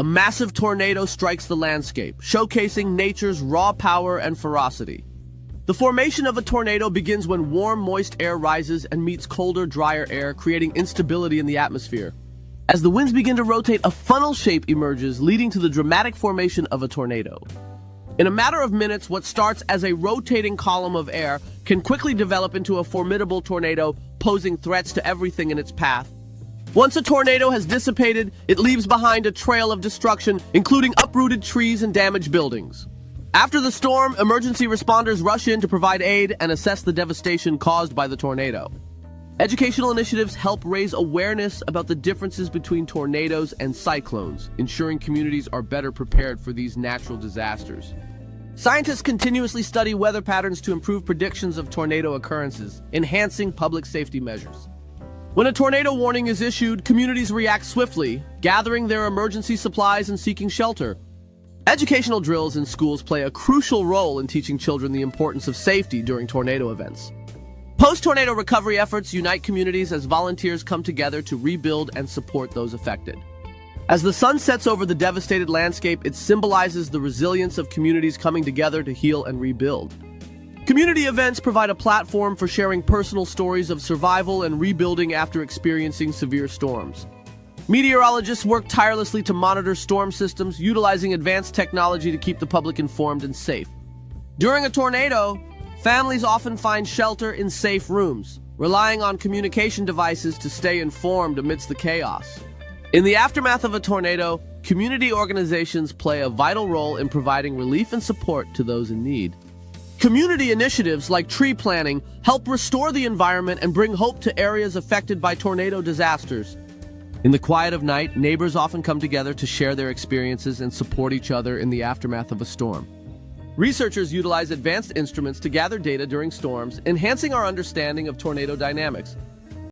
a massive tornado strikes the landscape, showcasing nature's raw power and ferocity. The formation of a tornado begins when warm, moist air rises and meets colder, drier air, creating instability in the atmosphere. As the winds begin to rotate, a funnel shape emerges, leading to the dramatic formation of a tornado. In a matter of minutes, what starts as a rotating column of air can quickly develop into a formidable tornado, posing threats to everything in its path. Once a tornado has dissipated, it leaves behind a trail of destruction, including uprooted trees and damaged buildings. After the storm, emergency responders rush in to provide aid and assess the devastation caused by the tornado. Educational initiatives help raise awareness about the differences between tornadoes and cyclones, ensuring communities are better prepared for these natural disasters. Scientists continuously study weather patterns to improve predictions of tornado occurrences, enhancing public safety measures. When a tornado warning is issued, communities react swiftly, gathering their emergency supplies and seeking shelter. Educational drills in schools play a crucial role in teaching children the importance of safety during tornado events. Post-tornado recovery efforts unite communities as volunteers come together to rebuild and support those affected. As the sun sets over the devastated landscape, it symbolizes the resilience of communities coming together to heal and rebuild. Community events provide a platform for sharing personal stories of survival and rebuilding after experiencing severe storms. Meteorologists work tirelessly to monitor storm systems, utilizing advanced technology to keep the public informed and safe. During a tornado, families often find shelter in safe rooms, relying on communication devices to stay informed amidst the chaos. In the aftermath of a tornado, community organizations play a vital role in providing relief and support to those in need. Community initiatives like tree planting help restore the environment and bring hope to areas affected by tornado disasters. In the quiet of night, neighbors often come together to share their experiences and support each other in the aftermath of a storm. Researchers utilize advanced instruments to gather data during storms, enhancing our understanding of tornado dynamics.